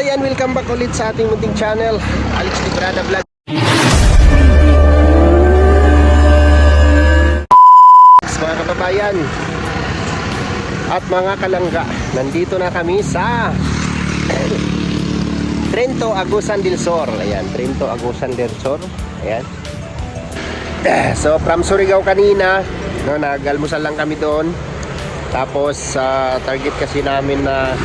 kababayan, welcome back ulit sa ating munting channel, Alex Librada Vlog. Mga kababayan at mga kalangga, nandito na kami sa Trento, Agusan del Sur. Ayan, Trento, Agusan del Sur. Ayan. So from Surigao kanina, no, nag-almusal lang kami doon. Tapos target kasi namin na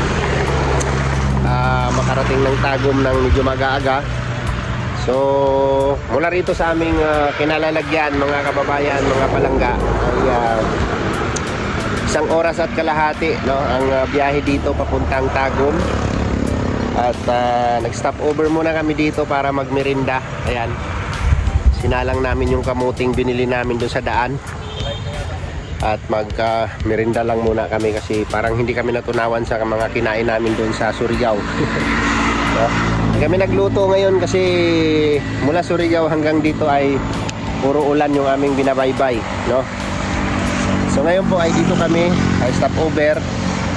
makarating ng Tagum ng medyo mag-aaga. So mula rito sa aming kinalalagyan, mga kababayan, mga palangga, ay isang oras at kalahati, no, ang biyahe dito papuntang Tagum. At nag-stop over muna kami dito para magmerinda. Ayan, sinalang namin yung kamuting binili namin doon sa daan. At magmerinda lang muna kami kasi parang hindi kami natunawan sa mga kinain namin doon sa Surigao. So, kami nagluto ngayon kasi mula Surigao hanggang dito ay puro ulan yung aming binabaybay, no? So ngayon po ay dito kami, ay stop over.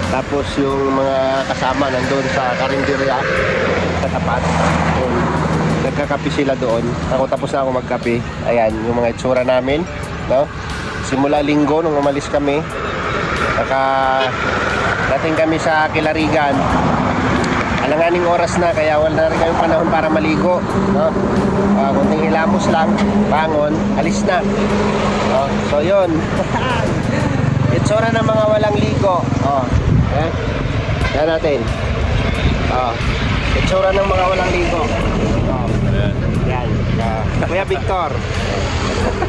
Tapos yung mga kasama nandun sa karinderya sa tapat, nagkakape sila doon. Ako tapos na ako magkape. Ayan yung mga itsura namin, no? Simula linggo nung umalis kami, dating kami sa Kilarigan, alanganing oras na, kaya wala na rin kayong panahon para maligo, no? Kunting hilamos lang, bangon, alis na, no? So yun. Itsura ng mga walang ligo. Yan natin. Itsura ng mga walang ligo. Yan. Kuya Victor,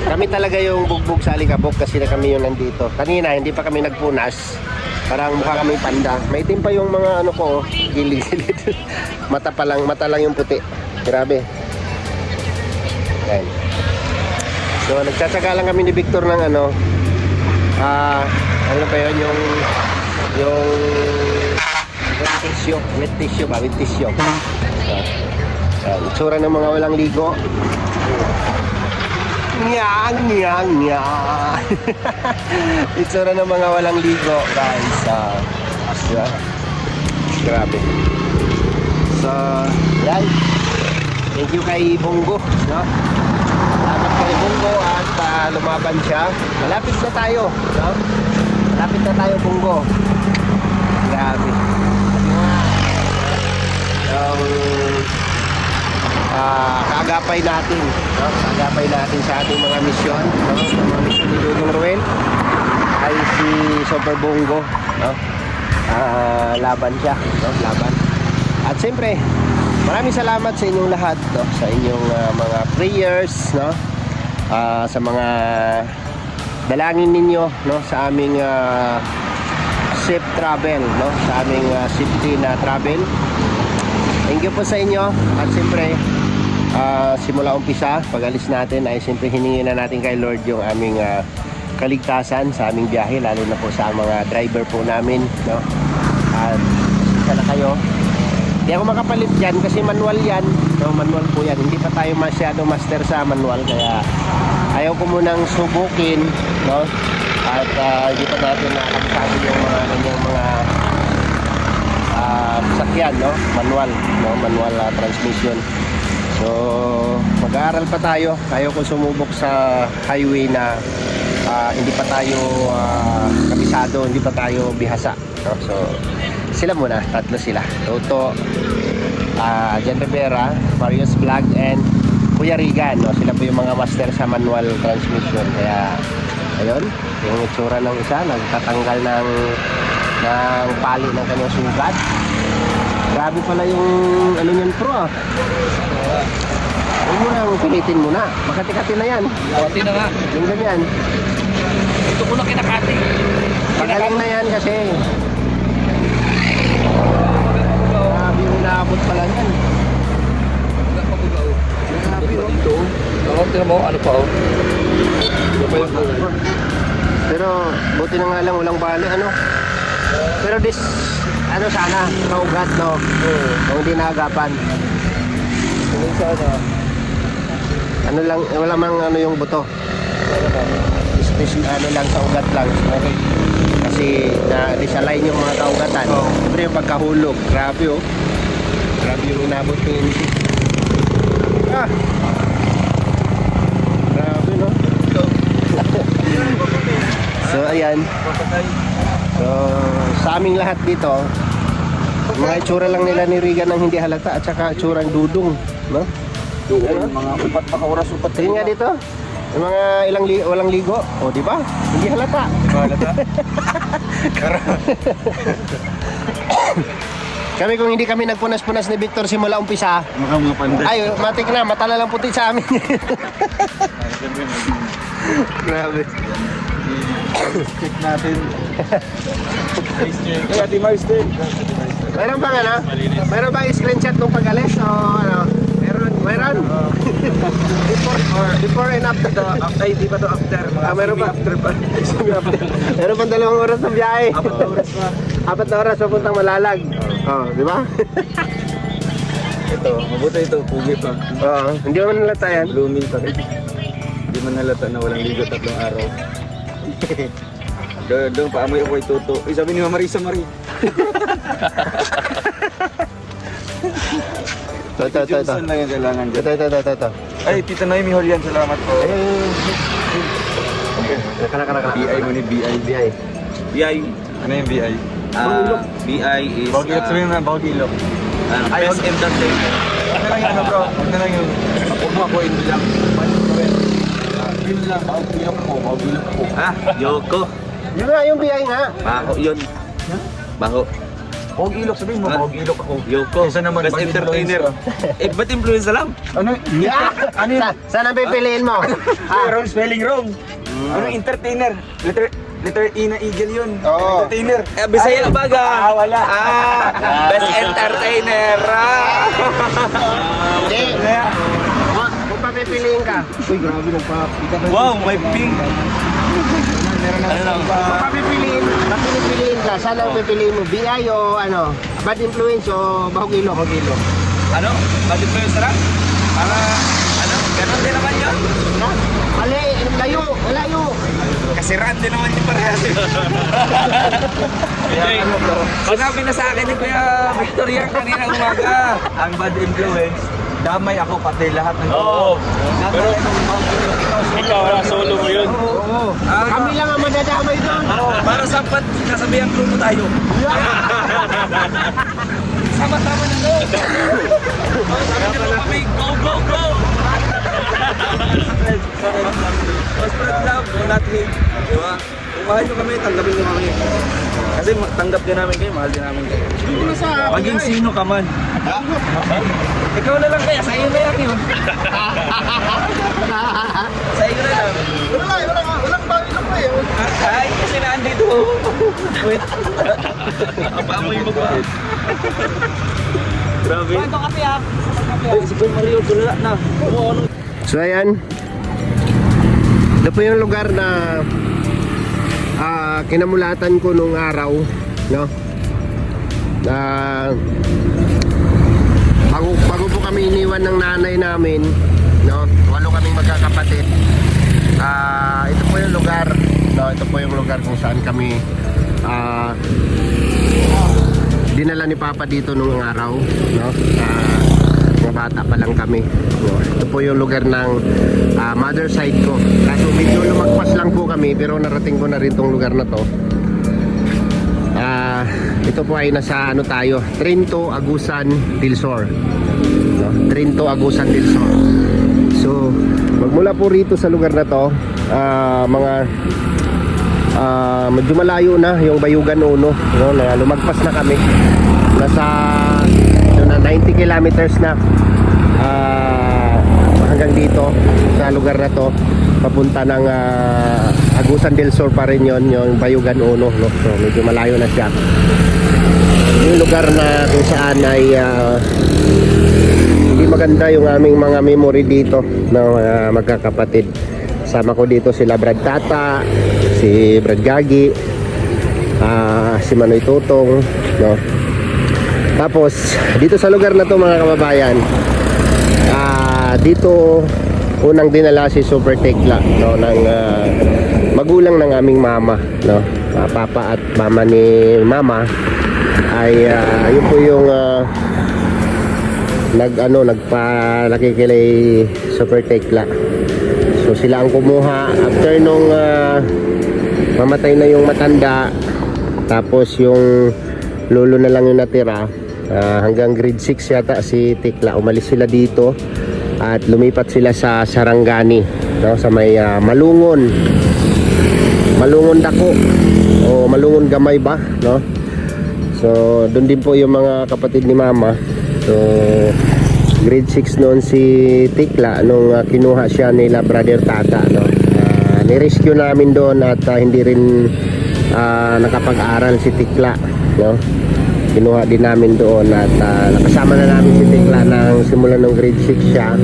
kami talaga yung bugbog sa alikabok kasi na kami yung nandito. Kanina hindi pa kami nagpunas, parang mukha kami panda. May itim pa yung mga ano ko, gilid-gilid. mata lang yung puti. Grabe. Yan. So nagtsatsaga lang kami ni Victor ng ano pa yun, yung wet tissue. Itsura ng mga walang ligo. Itsura ng mga walang ligo, guys. Diba? Grabe. So yan, thank you kay Bongo, no? Salamat kay Bongo at lumaban siya. Malapit na tayo, no? Malapit na tayo, Bongo. Grabe. Kaagapay natin, no? Kaagapay natin sa ating mga misyon, no? Mga misyon ni Dudong Ruel ay si Super Bongo, no? Laban siya, no? Laban. At siyempre, maraming salamat sa inyong lahat, no? Sa inyong mga prayers, no? Sa mga dalangin ninyo, no? Sa aming safe travel, no? Sa aming safety na travel. Thank you po sa inyo. At siyempre, simula umpisa, pag-alis natin ay siyempre hiningi na natin kay Lord yung aming kaligtasan sa aming biyahe, lalo na po sa mga driver po namin, no? At isa na kayo. Hindi ako makapalit dyan kasi manual yan, no? Manual po yan. Hindi pa tayo masyado master sa manual, kaya ayaw ko munang subukin, no? At hindi pa natin nakakasali yung mga sakyan, no? Manual, no? Manual transmission. So mag-aaral pa tayo. Ayaw ko sumubok sa highway na hindi pa tayo kabisado, hindi pa tayo bihasa, no? So sila muna, tatlo sila, Toto, Jan Rivera, Marius Vlog, and Kuya Rigan, no? Sila po yung mga master sa manual transmission. Kaya ayun, yung itsura ng isa, nagtatanggal ng pali ng kanyang sugat. Grabe pala yung ano niyan, pro. Huwag mo nang pilitin muna, makati-kati na yan. Kati na nga. Yung ganyan, Ito ko na kinakati. pagaling na yan kasi grabe yung naabot pala yan. Grabe, oh. Dito. Tingnan mo, ano pa, oh. Ano pa yung Pero buti na nga lang walang bali, ano. Pero ano sana, kaugat, no? Kung hindi naagapan. sana. Ano lang, wala mang ano yung buto. Ano lang, sa ugat lang. Okay. Kasi na-disalign yung mga kaugatan. Siyempre yung pagkahulog, grabe, oh. inabot 20. Ah! Grabe, no? So, ayan. So, sa aming lahat dito, mga itsura lang nila ni Regan ang hindi halata at saka itsurang dudong, no? Doon, mga upat pa oras, upat. Tingin nga dito, yung mga walang ligo, o di ba? Hindi halata. Halata. Kami kung hindi kami nagpunas-punas ni Victor simula umpisa, Mga panday. ay, matik na, mata na lang puti sa amin. Grabe. Check natin. Kaya di Mars din. Mayroon bang ano? Mayroon bang screenshot nung pag-alis o ano? Meron? Before and after. Ay, di ba to after? Mga Meron pa? after pa. Meron pang 2 oras ng biyahe. 4 oras pa. 4 na oras papuntang Malalag. Oh, di ba? Ito, mabuti ito. Pugi pa. Oo, hindi mo nalata yan. Blooming pa rin. Hindi man halata na walang ligo 3 araw. Doon pa amoy ako ay tuto. Ay, sabi ni Mama Marisa Marie. Ito. Johnson lang yung kailangan dyan. Ito. Ay, Tita Noemi Holian, salamat po. Kana. BI mo ni BI. BI. Ano yung BI? BI is... Bawag sabihin na, bawag ilok. Best entertainer. Ano lang yun, bro? Ano lang yun? Huwag mo ako, hindi lang. Yun lang, bawag ilok po. Ah, Yoko. Yun nga, yung BI nga. Baho yun. Baho. Bawag ilok, sabihin mo, bawag ilok ako. Yoko. Isa naman, Best bad entertainer. influence Ba't influencer lang? Ano? Ano yun? Saan ang pipiliin mo? Wrong spelling wrong. Ano entertainer? Letter E na eagle yun. Oo. Entertainer. Bisaya baga. Wala. Best entertainer. Hindi. Kung papipiliin ka. Uy, grabe ng pap. Wow, may pink. Ano lang? Kung papipiliin ka, saan ang pipiliin mo? BI o ano? Bad influence o bahog ilok? Ano? Bad influencer lang? Para, ano? Ganon din naman yun. Ha? Ali, layo. Kasiraan din naman yung parehas. Sinabi na sa akin ni Kuya Victor yan kanina umaga. Ang bad influence, damay ako pati lahat ng Oo. Pero Ikaw, solo mo yun. Oo. Kami lang ang madadamay doon. Para sapat, nasabihan grupo tayo. Sama-sama na doon. Sabi na kami, go! Mas spread love, do not hate. Diba? Kung mahal nyo kami, tanggapin nyo kami. Kasi tanggap din namin kayo, mahal din namin kayo. Maging sino ka man. Ikaw na lang kaya, sa iyo na yan yun. Sa iyo na lang. Walang bawi lang pa eh. Ay, kasi naandito. Wait. Paamoy mo ba? Grabe. Ito kape ha. Ay, si Kuya Mario, tulala na. Oo, ano? So ayan, ito po yung lugar na kinamulatan ko nung araw, no? Bago po kami iniwan ng nanay namin, no? 8 kaming magkakapatid. Ito po yung lugar, no? Ito po yung lugar kung saan kami dinala ni Papa dito nung araw, no? Mga bata pa lang kami. Ito po yung lugar ng mother side ko. Kaso medyo lumagpas lang po kami, pero narating ko na rin tong lugar na to. Ito po ay nasa ano tayo, Trinto, Agusan, Dilsor, no? Trinto, Agusan, Dilsor. So magmula po rito sa lugar na to, medyo malayo na yung Bayugan Uno, no? Na lumagpas na kami. Nasa 90 kilometers na hanggang dito sa lugar na to, papunta ng Agusan del Sur pa rin yon, yung Bayugan Uno, no? So medyo malayo na siya. Yung lugar na kung saan ay hindi maganda yung aming mga memory dito ng magkakapatid. Sama ko dito sila Brad Tata, si Brad Gagi, si Manoy Tutong, no? Tapos dito sa lugar na to mga kababayan, dito unang dinala si Super Tekla, no, ng magulang ng aming mama, no? Papa at mama ni mama ay yun po yung nagpalaki kay Super Tekla. So sila ang kumuha after nung mamatay na yung matanda, tapos yung lolo na lang yung natira. Hanggang grade 6 yata si Tekla, umalis sila dito at lumipat sila sa Sarangani, no, sa may Malungon Dako o Malungon Gamay ba, no? So doon din po yung mga kapatid ni mama. So grade 6 noon si Tekla nung kinuha siya nila brother Tata, no. Ni-rescue namin doon at hindi rin nakapag-aral si Tekla, no. Kinuha din namin doon at nakasama na namin si Tekla nang simula ng grade 6 siya.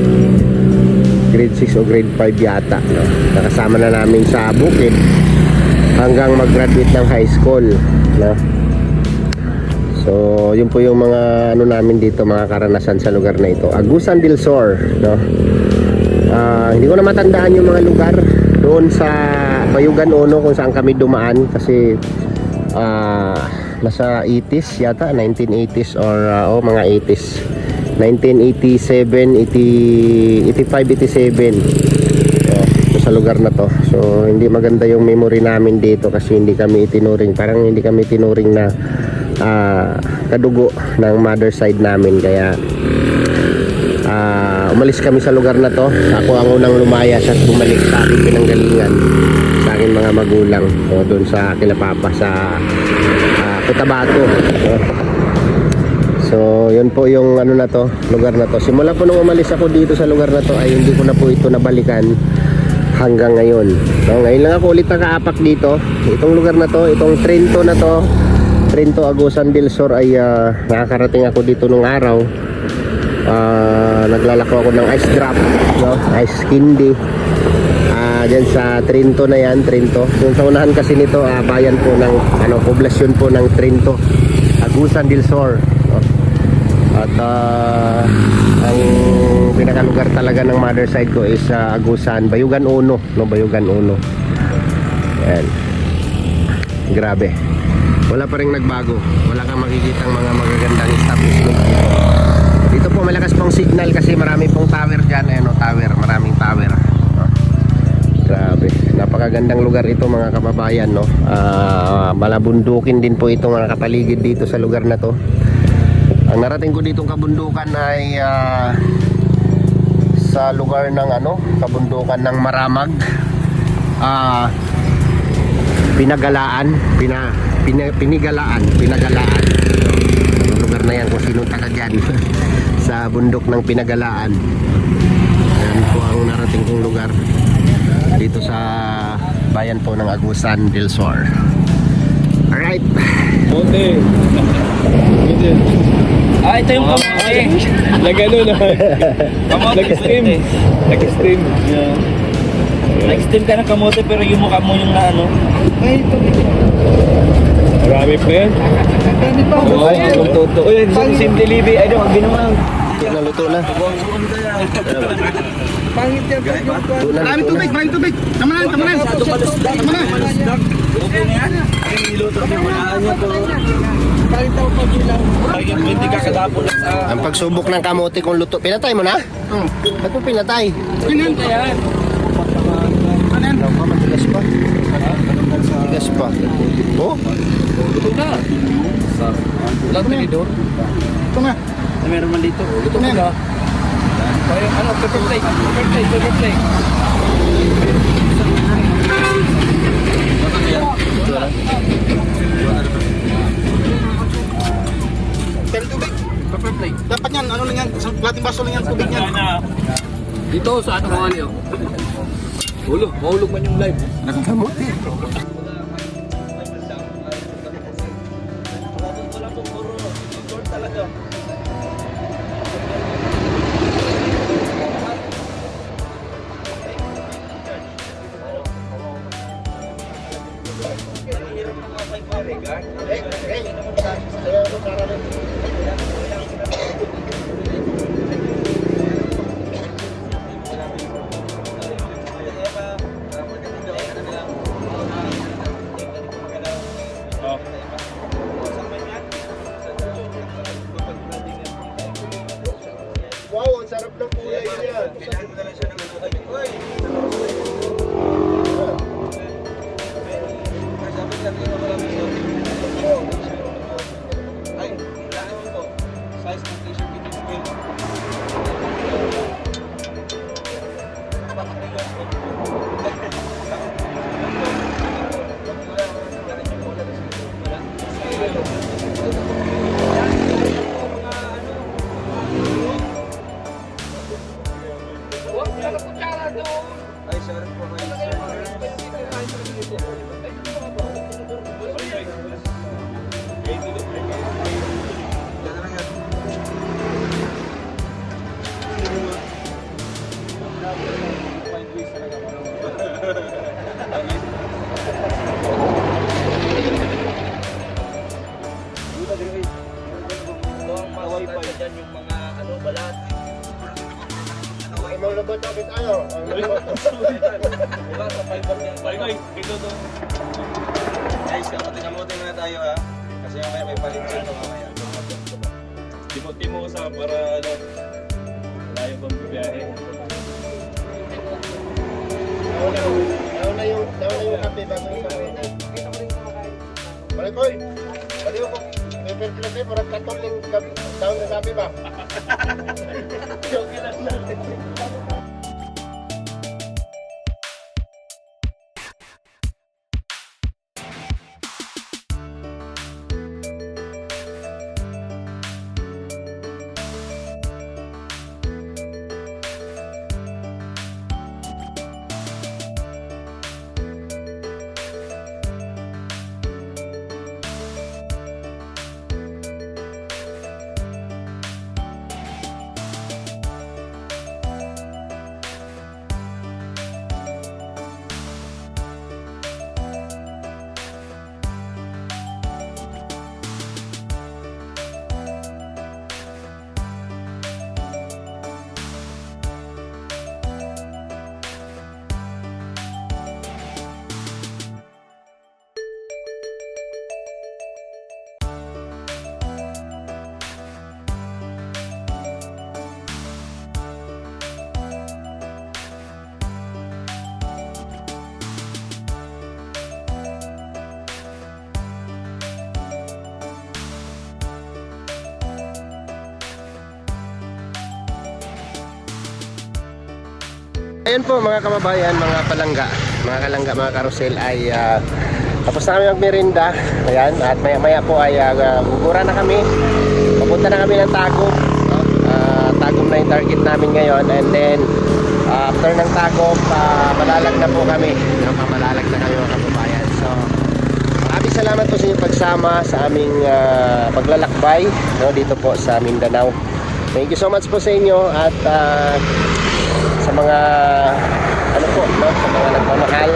Grade 6 o grade 5 yata, no. Nakasama na namin sa bukid hanggang mag-graduate ng high school, no. So yun po yung mga namin dito, mga karanasan sa lugar na ito, Agusan del Sur, no. Hindi ko na matandaan yung mga lugar doon sa Bayugan Uno kung saan kami dumaan kasi nasa 80s yata, 1980s or mga 80s, 1987, 85, 87 sa lugar na to. So hindi maganda yung memory namin dito kasi hindi kami itinuring na kadugo ng mother side namin, kaya umalis kami sa lugar na to. Ako ang unang lumayas at bumalik sa aking pinanggalingan, sa aking mga magulang, o doon sa Kilapapa sa Cotabato, no? So yun po yung na to, lugar na to. Simula po nung umalis ako dito sa lugar na to ay hindi ko na po ito nabalikan hanggang ngayon, no? Ngayon lang ako ulit nakaapak dito. Itong lugar na to, itong Trento na to, Trento Agusan del Sur, ay nakakarating ako dito nung araw. Naglalako ako ng ice drop, no? Ice candy dyan sa Trento na yan, Trento. Yung sa unahan kasi nito, bayan po ng poblasyon po ng Trento Agusan del Sur, no? At ang pinakalugar talaga ng mother side ko is Agusan, Bayugan Uno, no? Bayugan Uno. Yan, grabe, wala pa rin nagbago, wala kang makikitang mga magagandang establishment dito. Dito po malakas pong signal kasi marami pong tower dyan, tower, maraming tower, no? Grabe, napakagandang lugar ito mga kababayan, no. Malabundukin din po ito mga kapaligid dito sa lugar na to. Ang narating ko ditong kabundukan ay sa lugar ng kabundukan ng Maramag, Pinigalaan. Yung lugar na yan, kung sinong taga dyan sa bundok ng Pinagalaan. Yan po ang narating kong lugar dito sa bayan po ng Agusan del Sur. Alright. Kamote. Ito yung kamote. Nag-ano na. Nag-stream. Nag-stream. Yeah. Nag-stream ka ng kamote pero yung mukha mo yung Marami pa yan. Oo, yung toto. Uy, simple libi. Ay, wag ginamang. Naluto na. Pangit yan. Maraming tubig. Tama na. Okay na yan. Ang niluto niya, walaan niya po. Pangit daw pagbilang. Ay, hindi ka kadapon sa... Ang pagsubok ng kamote kung luto. Pinatay mo na? Oo. Ba't mo pinatay? Pinanta yan. Ano ka, matigas pa? Matigas pa. Oh? Luto na. Wala ko na dito. Ito nga. Meron man dito. Luto Ano yan? na. Pepper flake. Tubig. Pepper plate. Dapat yan. Ano lang yan? Isang plating baso lang yan. Tubig yan. Dito sa ato kung ano. Mahulog man yung live. Kamote. sarap ng kulay niya. Kailangan ko na lang siya ng ano. Uy! Sabi lang din ako lang ito. Ay, kailangan mo to. Size ng t-shirt dito sa bill. Ay, sorry po kayo. Yan lang yan. Wifi dyan yung mga ano balat. Ay, mga labat namin tayo. Diba sa fiber yan? Guys, kamutin muna tayo ha. Kasi mamaya may palit siya ito mamaya. Timo ko sa para ano, layo pang bibiyahe. Nauna yung kape bago yung kape. Balik ko eh. Balik ko. Paper plate eh. Parang katol yung daon na sabi ba? Joke lang natin. Ayan po mga kababayan, mga palangga, mga kalangga, mga karusel ay tapos na kami magmerinda. Ayan, at maya maya po ay gugura na kami. Papunta na kami ng Tagum. No? Tagum na yung target namin ngayon. And then after ng Tagum, malalag na po kami. No? Mamalalag na kami mga kababayan. So maraming salamat po sa inyong pagsama sa aming paglalakbay, no? Dito po sa Mindanao. Thank you so much po sa inyo at sa mga ano po, no, sa mga nagmamahal,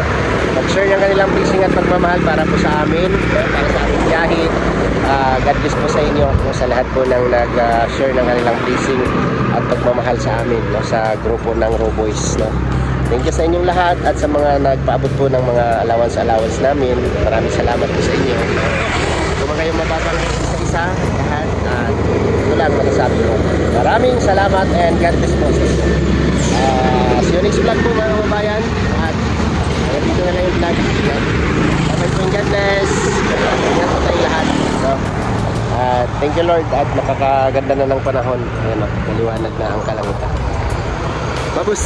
mag-share ng kanilang blessing at pagmamahal para po sa amin, no, para sa aming biyahe. God bless po sa inyo, no, sa lahat po ng nag-share ng kanilang blessing at pagmamahal sa amin, no, sa grupo ng Roboys, no. Thank you sa inyong lahat at sa mga nagpaabot po ng mga allowance namin. Maraming salamat po sa inyo. Kung kayo mababang isa-isa lahat, ito lang masasabi ko. Maraming salamat and God bless po sa inyo. See you next vlog po mga kababayan. At hanggang dito na lang yung vlog. Bye po, God bless. Ingat po tayong lahat. So, thank you Lord at napakaganda na ng panahon. Ayan o, maliwanag na ang kalangitan. Babus!